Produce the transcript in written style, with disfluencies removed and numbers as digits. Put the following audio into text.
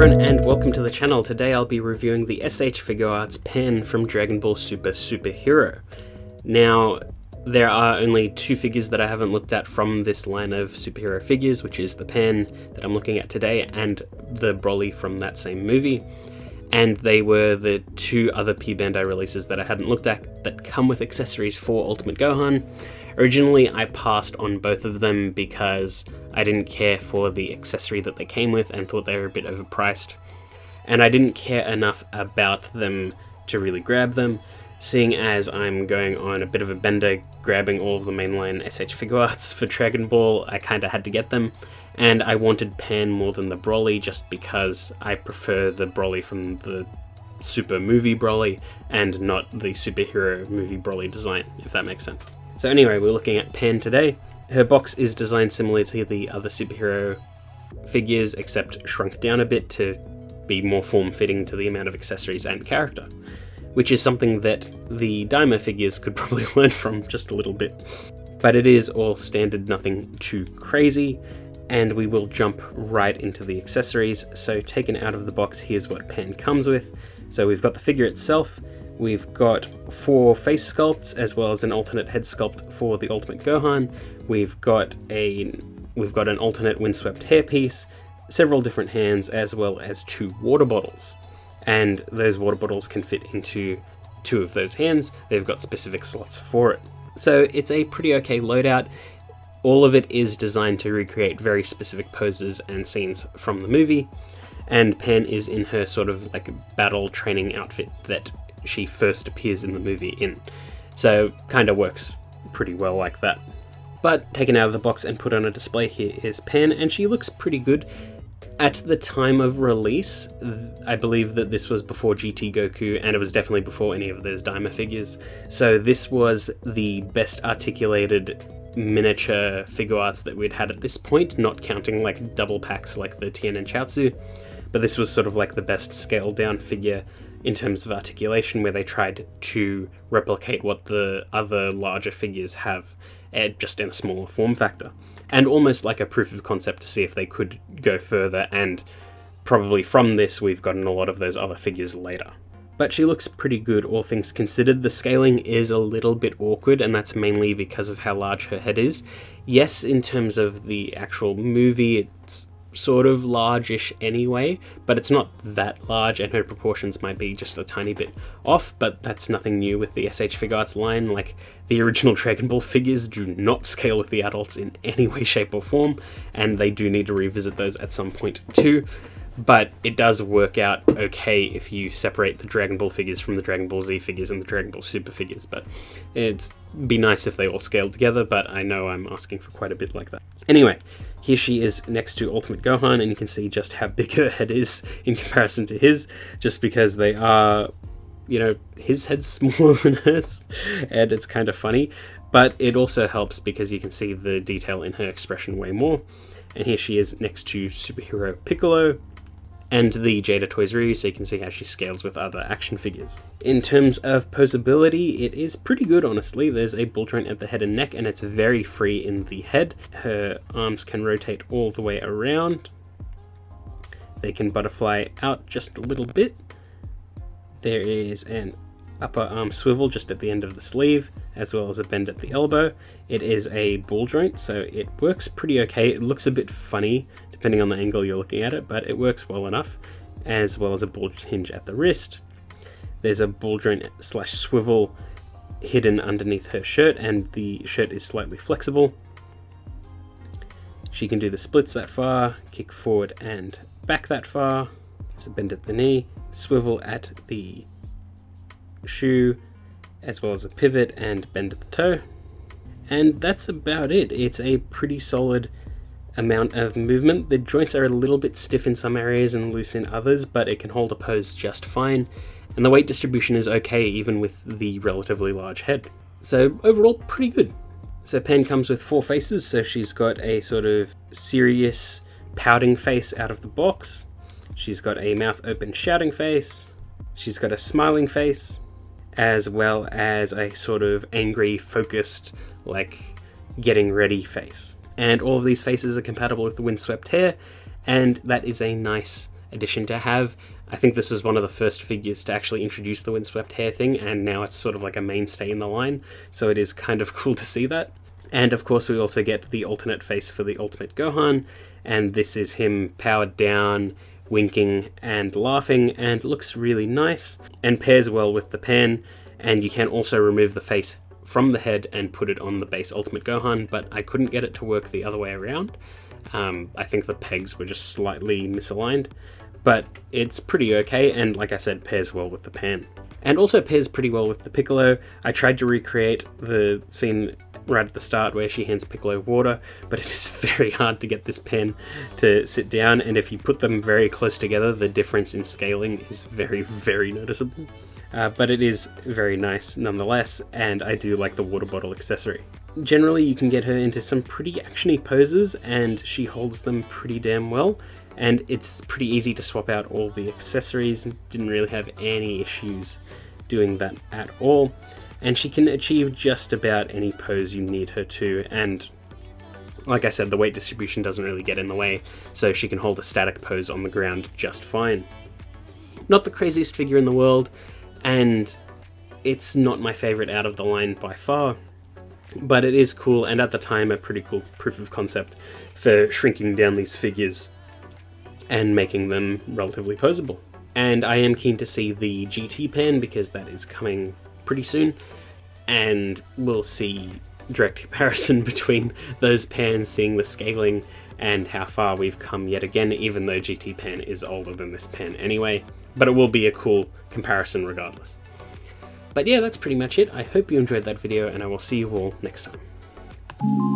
everyone and welcome to the channel. Today I'll be reviewing the S.H.Figuarts pen from Dragon Ball Super Superhero. Now, there are only two figures that I haven't looked at from this line of superhero figures, which is the pen that I'm looking at today and the Broly from that same movie. And they were the two other P-Bandai releases that I hadn't looked at that come with accessories for Ultimate Gohan. Originally, I passed on both of them because I didn't care for the accessory that they came with and thought they were a bit overpriced. And I didn't care enough about them to really grab them, seeing as I'm going on a bit of a bender grabbing all of the mainline S.H.Figuarts for Dragon Ball. I kinda had to get them, and I wanted Pan more than the Broly just because I prefer the Broly from the Super movie Broly and not the superhero movie Broly design, if that makes sense. So anyway, we're looking at Pan today. Her box is designed similar to the other superhero figures, except shrunk down a bit to be more form-fitting to the amount of accessories and character, which is something that the Daima figures could probably learn from just a little bit. But it is all standard, nothing too crazy, and we will jump right into the accessories. So taken out of the box, here's what Pan comes with. So we've got the figure itself, we've got 4 face sculpts as well as an alternate head sculpt for the Ultimate Gohan. We've got an alternate windswept hairpiece, several different hands, as well as 2 water bottles. And those water bottles can fit into 2 of those hands. They've got specific slots for it. So it's a pretty okay loadout. All of it is designed to recreate very specific poses and scenes from the movie. And Pan is in her sort of like battle training outfit that she first appears in the movie in. So kind of works pretty well like that. But taken out of the box and put on a display, here is Pan, and she looks pretty good. At the time of release, I believe that this was before GT Goku, and it was definitely before any of those Daima figures. So this was the best articulated miniature Figuarts that we'd had at this point, not counting like double packs like the Tien and Chaozu. But this was sort of like the best scaled down figure in terms of articulation, where they tried to replicate what the other larger figures have, just in a smaller form factor. And almost like a proof of concept to see if they could go further, and probably from this we've gotten a lot of those other figures later. But she looks pretty good, all things considered. The scaling is a little bit awkward, and that's mainly because of how large her head is. Yes, in terms of the actual movie, it's sort of large-ish anyway, but it's not that large, and her proportions might be just a tiny bit off, but that's nothing new with the S.H.Figuarts line. Like, the original Dragon Ball figures do not scale with the adults in any way, shape, or form, and they do need to revisit those at some point too. But it does work out okay if you separate the Dragon Ball figures from the Dragon Ball Z figures and the Dragon Ball Super figures, but it'd be nice if they all scaled together, but I know I'm asking for quite a bit like that. Anyway, here she is next to Ultimate Gohan, and you can see just how big her head is in comparison to his, just because they are, his head's smaller than hers, and it's kind of funny, but it also helps because you can see the detail in her expression way more. And here she is next to Superhero Piccolo and the Jada Toys Ryu, so you can see how she scales with other action figures. In terms of posability, it is pretty good, honestly. There's a ball joint at the head and neck, and it's very free in the head. Her arms can rotate all the way around. They can butterfly out just a little bit. There is an upper arm swivel just at the end of the sleeve, as well as a bend at the elbow. It is a ball joint, so it works pretty okay. It looks a bit funny depending on the angle you're looking at it, but it works well enough, as well as a ball hinge at the wrist. There's a ball joint / swivel hidden underneath her shirt, and the shirt is slightly flexible. She can do the splits that far, kick forward and back that far. There's a bend at the knee, swivel at the shoe, as well as a pivot and bend at the toe. And that's about it. It's a pretty solid amount of movement. The joints are a little bit stiff in some areas and loose in others, but it can hold a pose just fine. And the weight distribution is okay, even with the relatively large head. So overall, pretty good. So Pan comes with 4 faces, so she's got a sort of serious pouting face out of the box. She's got a mouth open shouting face. She's got a smiling face, as well as a sort of angry, focused, like, getting ready face. And all of these faces are compatible with the windswept hair, and that is a nice addition to have. I think this was one of the first figures to actually introduce the windswept hair thing, and now it's sort of like a mainstay in the line, so it is kind of cool to see that. And of course we also get the alternate face for the Ultimate Gohan, and this is him powered down, winking and laughing, and looks really nice and pairs well with the pan. And you can also remove the face from the head and put it on the base Ultimate Gohan, but I couldn't get it to work the other way around. I think the pegs were just slightly misaligned, but it's pretty okay, and like I said, pairs well with the pan. And also pairs pretty well with the Piccolo. I tried to recreate the scene right at the start where she hands Piccolo water, but it is very hard to get this pen to sit down, and if you put them very close together, the difference in scaling is very, very noticeable. But it is very nice nonetheless, and I do like the water bottle accessory. Generally, you can get her into some pretty actiony poses, and she holds them pretty damn well, and it's pretty easy to swap out all the accessories. Didn't really have any issues doing that at all, and she can achieve just about any pose you need her to, and like I said, the weight distribution doesn't really get in the way, so she can hold a static pose on the ground just fine. Not the craziest figure in the world, and it's not my favorite out of the line by far, but it is cool, and at the time a pretty cool proof of concept for shrinking down these figures and making them relatively posable. And I am keen to see the GT pan, because that is coming pretty soon, and we'll see direct comparison between those pans, seeing the scaling and how far we've come yet again, even though GT pan is older than this pan anyway, but it will be a cool comparison regardless. But yeah, that's pretty much it. I hope you enjoyed that video, and I will see you all next time.